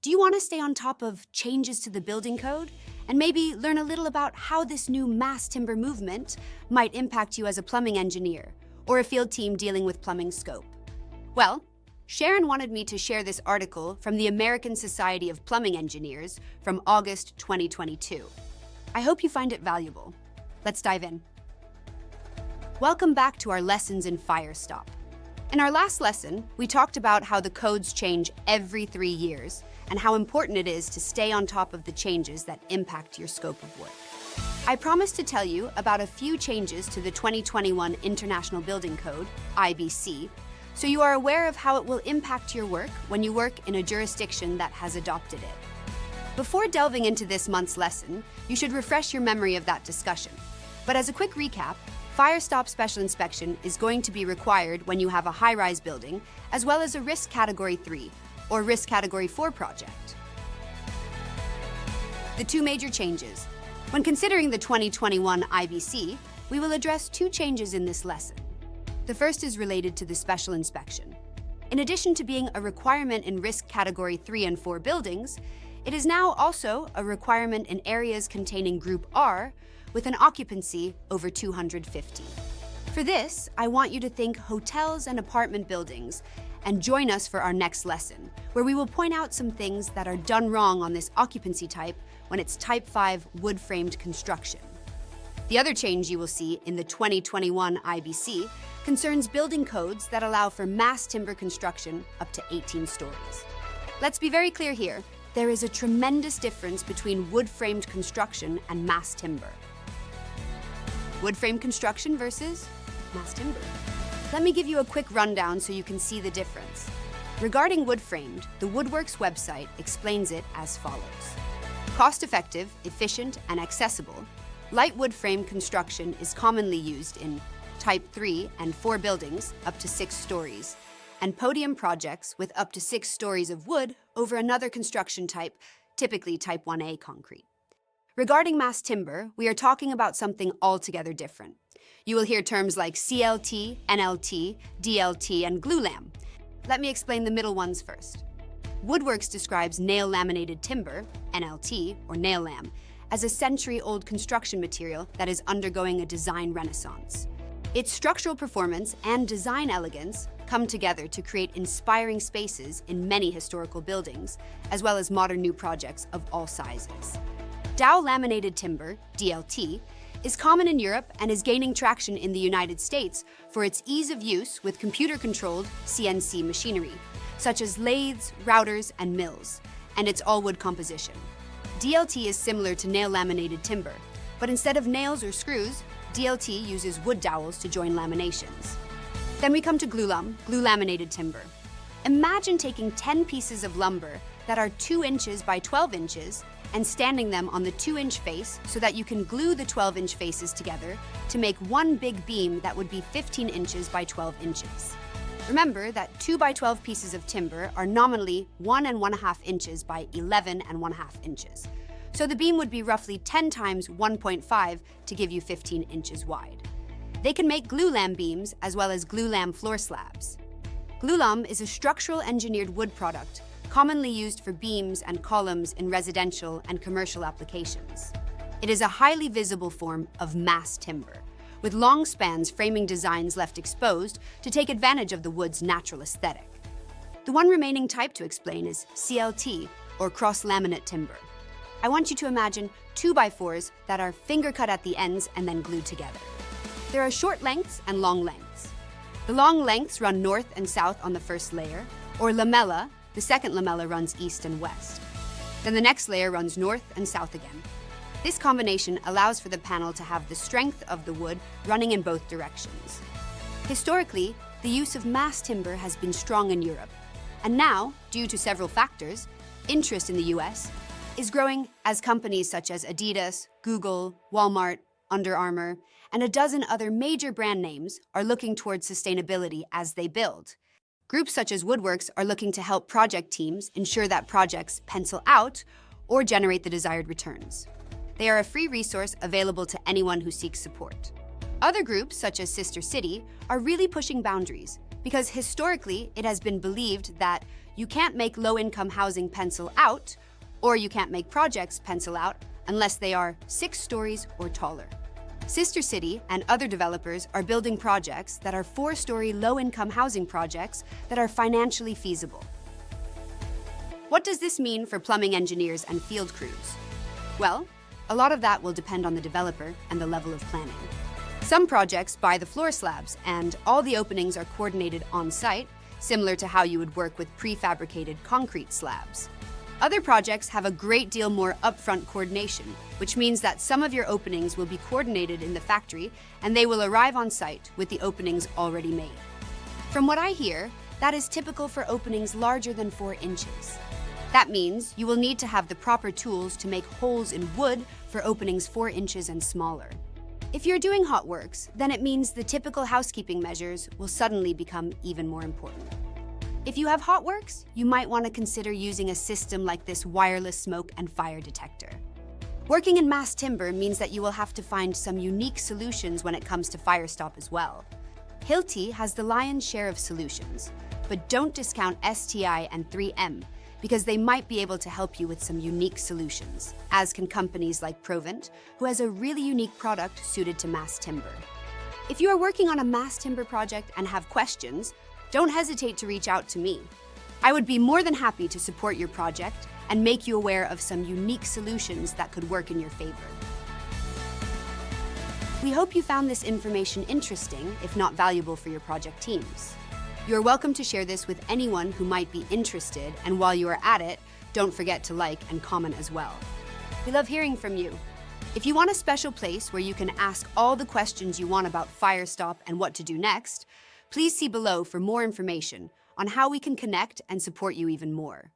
Do you want to stay on top of changes to the building code and maybe learn a little about how this new mass timber movement might impact you as a plumbing engineer or a field team dealing with plumbing scope? Well, Sharon wanted me to share this article from the American Society of Plumbing Engineers from August 2022. I hope you find it valuable. Let's dive in. Welcome back to our lessons in Firestop. In our last lesson, we talked about how the codes change every 3 years and how important it is to stay on top of the changes that impact your scope of work. I promised to tell you about a few changes to the 2021 International Building Code, IBC, so you are aware of how it will impact your work when you work in a jurisdiction that has adopted it. Before delving into this month's lesson, you should refresh your memory of that discussion. But as a quick recap, Firestop Special Inspection is going to be required when you have a high-rise building, as well as a Risk Category 3 or Risk Category 4 project. The two major changes. When considering the 2021 IBC, we will address two changes in this lesson. The first is related to the special inspection. In addition to being a requirement in Risk Category 3 and 4 buildings, it is now also a requirement in areas containing Group R with an occupancy over 250. For this, I want you to think hotels and apartment buildings and join us for our next lesson, where we will point out some things that are done wrong on this occupancy type when it's Type 5 wood-framed construction. The other change you will see in the 2021 IBC concerns building codes that allow for mass timber construction up to 18 stories. Let's be very clear here. There is a tremendous difference between wood-framed construction and mass timber. Wood-frame construction versus mass timber. Let me give you a quick rundown so you can see the difference. Regarding wood-framed, the Woodworks website explains it as follows. Cost-effective, efficient, and accessible, light wood-frame construction is commonly used in Type 3 and 4 buildings up to 6 stories, and podium projects with up to 6 stories of wood over another construction type, typically Type 1A concrete. Regarding mass timber, we are talking about something altogether different. You will hear terms like CLT, NLT, DLT, and glulam. Let me explain the middle ones first. Woodworks describes nail laminated timber, NLT, or nail lam, as a century-old construction material that is undergoing a design renaissance. Its structural performance and design elegance come together to create inspiring spaces in many historical buildings, as well as modern new projects of all sizes. Dow laminated timber, DLT, is common in Europe and is gaining traction in the United States for its ease of use with computer-controlled CNC machinery, such as lathes, routers, and mills, and its all-wood composition. DLT is similar to nail laminated timber, but instead of nails or screws, DLT uses wood dowels to join laminations. Then we come to glulam, glue laminated timber. Imagine taking 10 pieces of lumber that are 2 inches by 12 inches and standing them on the 2-inch face so that you can glue the 12-inch faces together to make one big beam that would be 15 inches by 12 inches. Remember that 2 by 12 pieces of timber are nominally 1 1/2 inches by 11 1/2 inches. So the beam would be roughly 10 times 1.5 to give you 15 inches wide. They can make glulam beams as well as glulam floor slabs. Glulam is a structural engineered wood product commonly used for beams and columns in residential and commercial applications. It is a highly visible form of mass timber, with long spans framing designs left exposed to take advantage of the wood's natural aesthetic. The one remaining type to explain is CLT, or cross-laminate timber. I want you to imagine 2x4s that are finger-cut at the ends and then glued together. There are short lengths and long lengths. The long lengths run north and south on the first layer, or lamella. The second lamella runs east and west. Then the next layer runs north and south again. This combination allows for the panel to have the strength of the wood running in both directions. Historically, the use of mass timber has been strong in Europe, and now, due to several factors, interest in the US is growing as companies such as Adidas, Google, Walmart, Under Armour, and a dozen other major brand names are looking towards sustainability as they build. Groups such as Woodworks are looking to help project teams ensure that projects pencil out or generate the desired returns. They are a free resource available to anyone who seeks support. Other groups, such as Sister City, are really pushing boundaries because historically it has been believed that you can't make low-income housing pencil out, or you can't make projects pencil out unless they are 6 stories or taller. Sister City and other developers are building projects that are 4-story low-income housing projects that are financially feasible. What does this mean for plumbing engineers and field crews? Well, a lot of that will depend on the developer and the level of planning. Some projects buy the floor slabs and all the openings are coordinated on-site, similar to how you would work with prefabricated concrete slabs. Other projects have a great deal more upfront coordination, which means that some of your openings will be coordinated in the factory and they will arrive on site with the openings already made. From what I hear, that is typical for openings larger than 4 inches. That means you will need to have the proper tools to make holes in wood for openings 4 inches and smaller. If you're doing hot works, then it means the typical housekeeping measures will suddenly become even more important. If you have hot works, you might want to consider using a system like this wireless smoke and fire detector. Working in mass timber means that you will have to find some unique solutions when it comes to Firestop as well. Hilti has the lion's share of solutions, but don't discount STI and 3M because they might be able to help you with some unique solutions, as can companies like Provent, who has a really unique product suited to mass timber. If you are working on a mass timber project and have questions, don't hesitate to reach out to me. I would be more than happy to support your project and make you aware of some unique solutions that could work in your favor. We hope you found this information interesting, if not valuable for your project teams. You're welcome to share this with anyone who might be interested, and while you are at it, don't forget to like and comment as well. We love hearing from you. If you want a special place where you can ask all the questions you want about Firestop and what to do next, please see below for more information on how we can connect and support you even more.